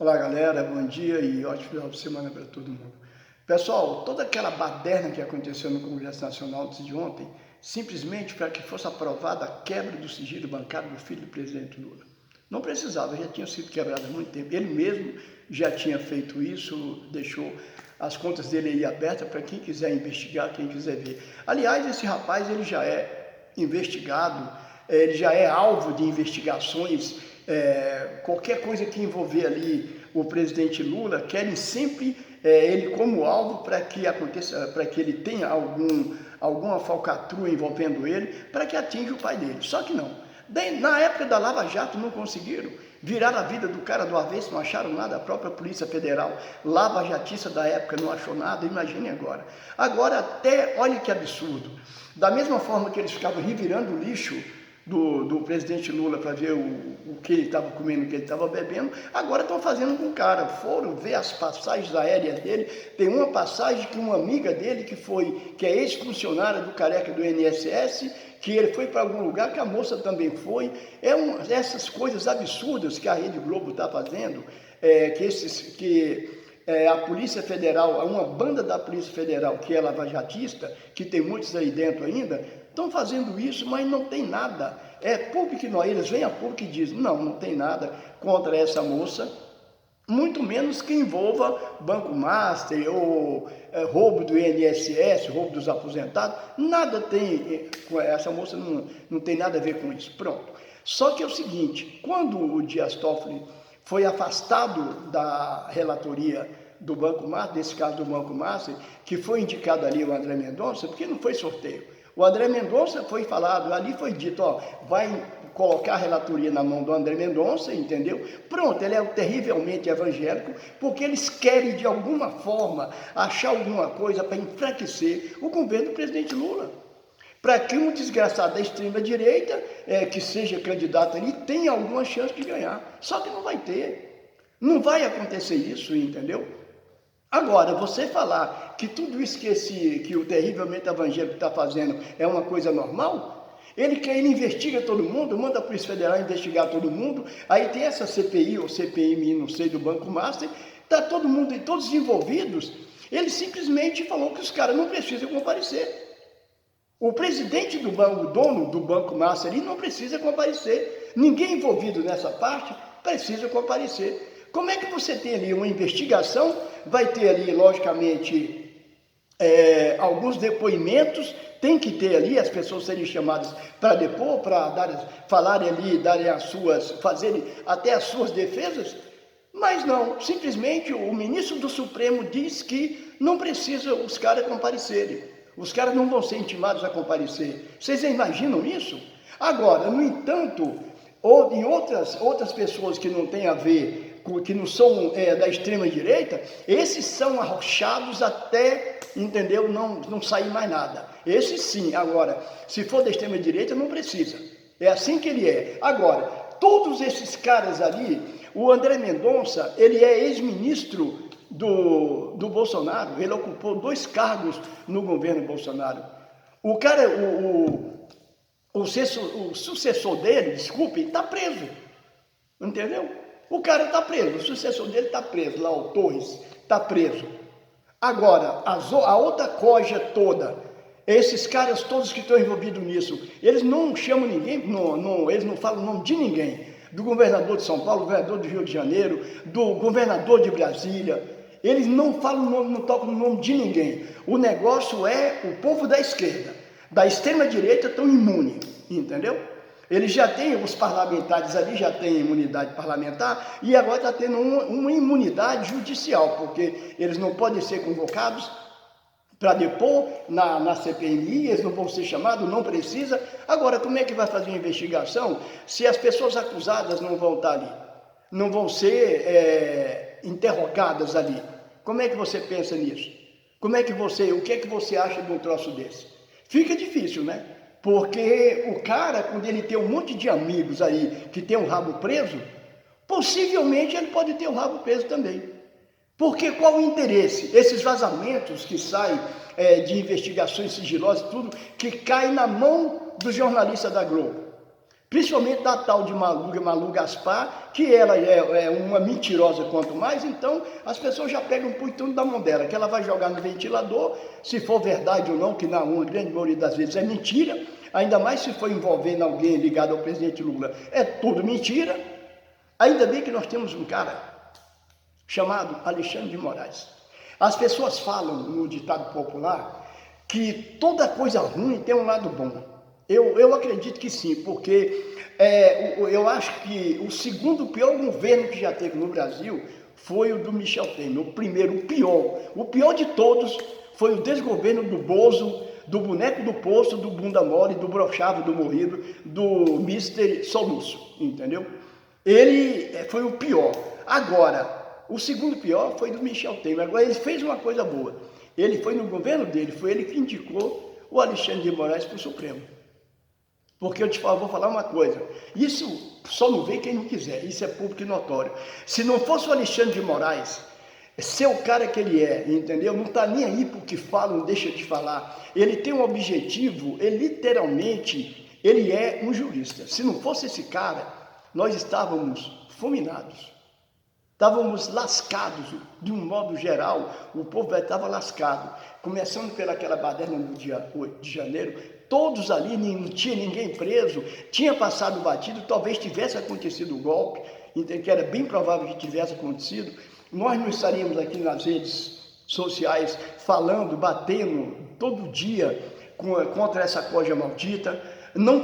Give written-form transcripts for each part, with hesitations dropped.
Olá galera, bom dia e ótimo final de semana para todo mundo. Pessoal, toda aquela baderna que aconteceu no Congresso Nacional de ontem, simplesmente para que fosse aprovada a quebra do sigilo bancário do filho do presidente Lula. Não precisava, já tinha sido quebrado há muito tempo. Ele mesmo já tinha feito isso, deixou as contas dele aí abertas para quem quiser investigar, quem quiser ver. Aliás, esse rapaz ele já é investigado, ele já é alvo de investigações. Qualquer coisa que envolver ali o presidente Lula, querem sempre ele como alvo para que aconteça, para que ele tenha alguma falcatrua envolvendo ele, para que atinja o pai dele. Só que não. Na época da Lava Jato não conseguiram, viraram a vida do cara do avesso, não acharam nada, a própria Polícia Federal, Lava Jatista da época não achou nada, imagine agora. Agora até, olha que absurdo, da mesma forma que eles ficavam revirando o lixo do presidente Lula para ver o que ele estava comendo, o que ele estava bebendo, agora estão fazendo com o cara. Foram ver as passagens aéreas dele. Tem uma passagem que uma amiga dele, que é ex-funcionária do Careca do INSS, que ele foi para algum lugar, que a moça também foi. Essas coisas absurdas que a Rede Globo está fazendo, a Polícia Federal, uma banda da Polícia Federal, que é lavajatista, que tem muitos aí dentro ainda, estão fazendo isso, mas não tem nada. É público, eles vêm a público e dizem, não tem nada contra essa moça, muito menos que envolva Banco Master ou roubo do INSS, roubo dos aposentados, nada tem, essa moça não tem nada a ver com isso, pronto. Só que é o seguinte, quando o Dias Toffoli foi afastado da relatoria do Banco Master, nesse caso do Banco Master, que foi indicado ali o André Mendonça, porque não foi sorteio. O André Mendonça foi falado, ali foi dito, vai colocar a relatoria na mão do André Mendonça, entendeu? Pronto, ele é terrivelmente evangélico, porque eles querem de alguma forma achar alguma coisa para enfraquecer o governo do presidente Lula. Para que um desgraçado da extrema-direita, que seja candidato ali, tenha alguma chance de ganhar. Só que não vai ter. Não vai acontecer isso, entendeu? Agora, você falar que tudo isso que o terrivelmente evangélico está fazendo é uma coisa normal, ele investiga todo mundo, manda a Polícia Federal investigar todo mundo, aí tem essa CPI ou CPMI, não sei, do Banco Master, está todo mundo, todos envolvidos, ele simplesmente falou que os caras não precisam comparecer. O presidente do banco, o dono do Banco Master ali não precisa comparecer, ninguém envolvido nessa parte precisa comparecer. Como é que você tem ali uma investigação, vai ter ali, logicamente, alguns depoimentos, tem que ter ali as pessoas serem chamadas para depor, para falarem ali, fazerem até as suas defesas, mas não, simplesmente o ministro do Supremo diz que não precisa os caras comparecerem, os caras não vão ser intimados a comparecer. Vocês imaginam isso? Agora, no entanto, em outras pessoas que não têm a ver, que não são da extrema-direita, esses são arrochados até, entendeu, não sair mais nada. Esses sim. Agora, se for da extrema-direita, não precisa. É assim que ele é. Agora, todos esses caras ali, o André Mendonça, ele é ex-ministro do Bolsonaro, ele ocupou 2 cargos no governo Bolsonaro. O cara, o sucessor dele, desculpe, está preso, entendeu? O cara está preso, o sucessor dele está preso, lá o Torres está preso. Agora, a outra coja toda, esses caras todos que estão envolvidos nisso, eles não chamam ninguém, eles não falam o nome de ninguém, do governador de São Paulo, governador do Rio de Janeiro, do governador de Brasília, eles não falam o nome, não tocam no nome de ninguém. O negócio é o povo da esquerda, da extrema-direita estão imunes, entendeu? Eles já têm, os parlamentares ali já têm imunidade parlamentar e agora está tendo uma imunidade judicial, porque eles não podem ser convocados para depor na CPMI, eles não vão ser chamados, não precisa. Agora, como é que vai fazer uma investigação se as pessoas acusadas não vão estar ali? Não vão ser interrogadas ali? Como é que você pensa nisso? O que é que você acha de um troço desse? Fica difícil, né? Porque o cara, quando ele tem um monte de amigos aí que tem o rabo preso, possivelmente ele pode ter o rabo preso também. Porque qual o interesse? Esses vazamentos que saem de investigações sigilosas, tudo que cai na mão do jornalista da Globo. principalmente da tal de Malu Gaspar, que ela é uma mentirosa quanto mais, então as pessoas já pegam um tudo da mão dela, que ela vai jogar no ventilador, se for verdade ou não, que na grande maioria das vezes é mentira, ainda mais se for envolvendo alguém ligado ao presidente Lula, é tudo mentira. Ainda bem que nós temos um cara chamado Alexandre de Moraes. As pessoas falam no ditado popular que toda coisa ruim tem um lado bom. Eu acredito que sim, porque eu acho que o segundo pior governo que já teve no Brasil foi o do Michel Temer. O primeiro, o pior de todos foi o desgoverno do Bozo, do boneco do poço, do bunda mole, do brochavo, do morrido, do Mister Soluço, entendeu? Ele foi o pior. Agora, o segundo pior foi do Michel Temer. Agora, ele fez uma coisa boa. Ele foi no governo dele, foi ele que indicou o Alexandre de Moraes para o Supremo. Porque eu vou falar uma coisa, isso só não vê quem não quiser, isso é público e notório. Se não fosse o Alexandre de Moraes, ser o cara que ele é, entendeu? Não está nem aí porque fala, não deixa de falar. Ele tem um objetivo, literalmente, ele é um jurista. Se não fosse esse cara, nós estávamos fulminados. Estávamos lascados, de um modo geral, o povo estava lascado. Começando pelaquela baderna no dia 8 de janeiro, todos ali, não tinha ninguém preso, tinha passado batido, talvez tivesse acontecido o golpe, que era bem provável que tivesse acontecido. Nós não estaríamos aqui nas redes sociais falando, batendo todo dia contra essa coisa maldita. Não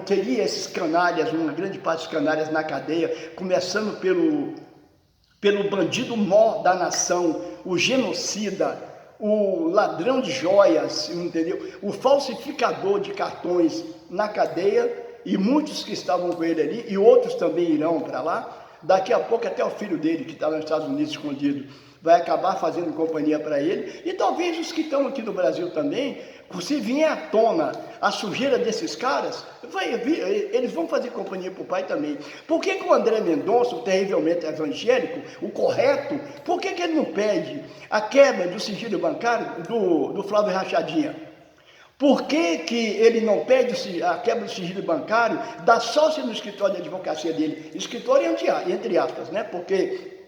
teria esses canalhas, uma grande parte dos canalhas na cadeia, começando pelo bandido mor da nação, o genocida, o ladrão de joias, entendeu? O falsificador de cartões na cadeia, e muitos que estavam com ele ali, e outros também irão para lá. Daqui a pouco até o filho dele, que está nos Estados Unidos escondido, vai acabar fazendo companhia para ele, e talvez os que estão aqui no Brasil também, se vier à tona a sujeira desses caras, eles vão fazer companhia para o pai também. Por que o André Mendonça, o terrivelmente evangélico, o correto, por que ele não pede a quebra do sigilo bancário do Flávio Rachadinha? Por que ele não pede a quebra do sigilo bancário da sócia no escritório de advocacia dele? Escritório entre aspas, né? Porque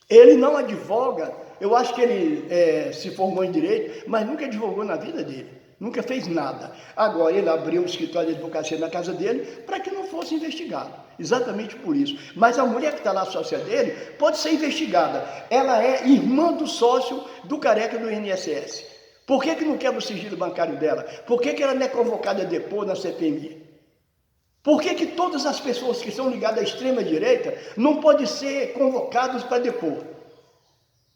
ele não advoga. Eu acho que ele se formou em direito, mas nunca advogou na vida dele. Nunca fez nada. Agora ele abriu um escritório de advocacia na casa dele para que não fosse investigado. Exatamente por isso. Mas a mulher que está lá, sócia dele, pode ser investigada. Ela é irmã do sócio do careca do INSS. Por que não quebra o sigilo bancário dela? Por que ela não é convocada a depor na CPMI? Por que todas as pessoas que são ligadas à extrema-direita não podem ser convocadas para depor?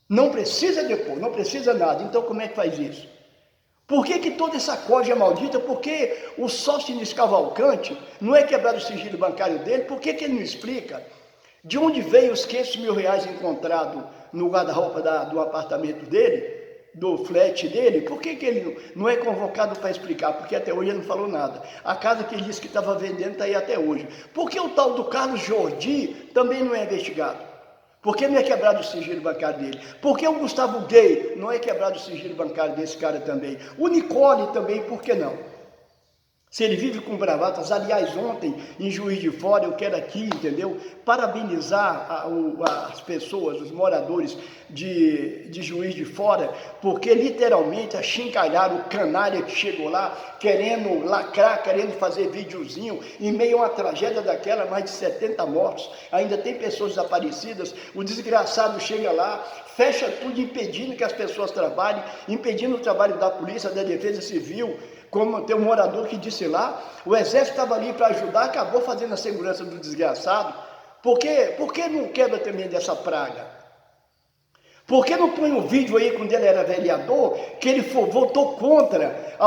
Não precisa depor, não precisa nada. Então como é que faz isso? Por que toda essa coisa é maldita? Por que o Sóstenes Cavalcante não é quebrado o sigilo bancário dele? Por que ele não explica de onde veio os 500 mil reais encontrados no guarda-roupa do apartamento dele, do flat dele? Por que ele não é convocado para explicar? Porque até hoje ele não falou nada. A casa que ele disse que estava vendendo está aí até hoje. Por que o tal do Carlos Jordi também não é investigado? Por que não é quebrado o sigilo bancário dele? Por que o Gustavo Gay não é quebrado o sigilo bancário desse cara também? O Nicole também, por que não? Se ele vive com bravatas. Aliás, ontem, em Juiz de Fora, eu quero aqui, entendeu, parabenizar as pessoas, os moradores de Juiz de Fora, porque literalmente achincalharam o canalha que chegou lá, querendo lacrar, querendo fazer videozinho, em meio a uma tragédia daquela, mais de 70 mortos, ainda tem pessoas desaparecidas. O desgraçado chega lá, fecha tudo, impedindo que as pessoas trabalhem, impedindo o trabalho da polícia, da defesa civil. Como tem um morador que disse lá, o exército estava ali para ajudar, acabou fazendo a segurança do desgraçado. Por que não quebra também dessa praga? Por que não põe um vídeo aí quando ele era vereador, que ele votou contra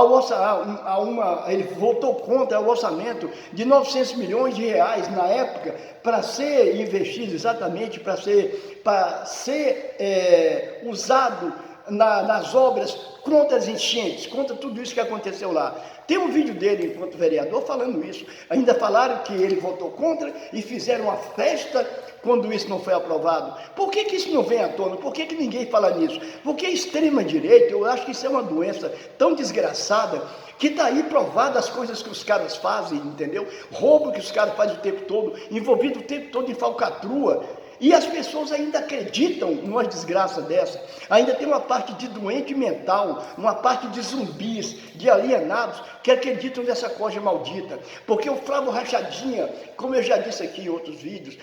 ele votou contra o orçamento de 900 milhões de reais na época, para ser investido exatamente, para ser usado nas obras contra as enchentes, contra tudo isso que aconteceu lá. Tem um vídeo dele enquanto vereador falando isso. Ainda falaram que ele votou contra e fizeram uma festa quando isso não foi aprovado? Por que isso não vem à tona? Por que ninguém fala nisso? Porque a extrema-direita, eu acho que isso é uma doença tão desgraçada, que está aí provada as coisas que os caras fazem, entendeu? Roubo que os caras fazem o tempo todo, envolvido o tempo todo em falcatrua. E as pessoas ainda acreditam numa desgraça dessa. Ainda tem uma parte de doente mental, uma parte de zumbis, de alienados, que acreditam nessa coisa maldita. Porque o Flávio Rachadinha, como eu já disse aqui em outros vídeos,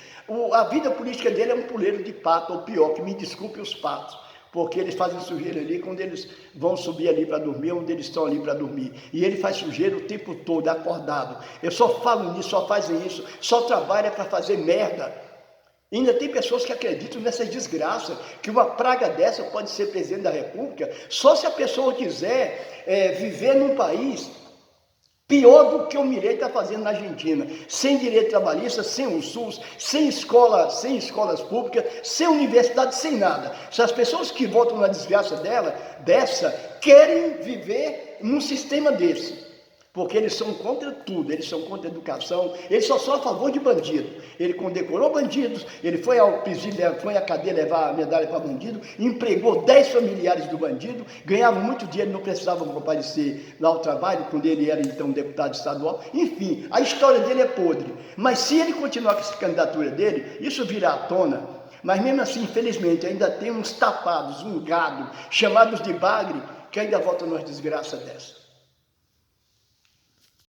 a vida política dele é um puleiro de pato, ou pior, que me desculpe os patos. Porque eles fazem sujeira ali quando eles vão subir ali para dormir, onde eles estão ali para dormir. E ele faz sujeira o tempo todo, acordado. Eu só falo nisso, só fazem isso, só trabalha para fazer merda. E ainda tem pessoas que acreditam nessa desgraça, que uma praga dessa pode ser presidente da República, só se a pessoa quiser viver num país pior do que o Milei está fazendo na Argentina, sem direito trabalhista, sem o SUS, sem escolas públicas, sem universidade, sem nada. Se as pessoas que votam na desgraça dessa, querem viver num sistema desse. Porque eles são contra tudo, eles são contra a educação, eles só são a favor de bandido. Ele condecorou bandidos, ele foi ao presídio, foi à cadeia levar a medalha para bandido, empregou 10 familiares do bandido, ganhava muito dinheiro, não precisavam comparecer lá ao trabalho, quando ele era então deputado estadual. Enfim, a história dele é podre. Mas se ele continuar com essa candidatura dele, isso virá à tona. Mas mesmo assim, infelizmente, ainda tem uns tapados, um gado, chamados de bagre, que ainda votam numa desgraça dessa.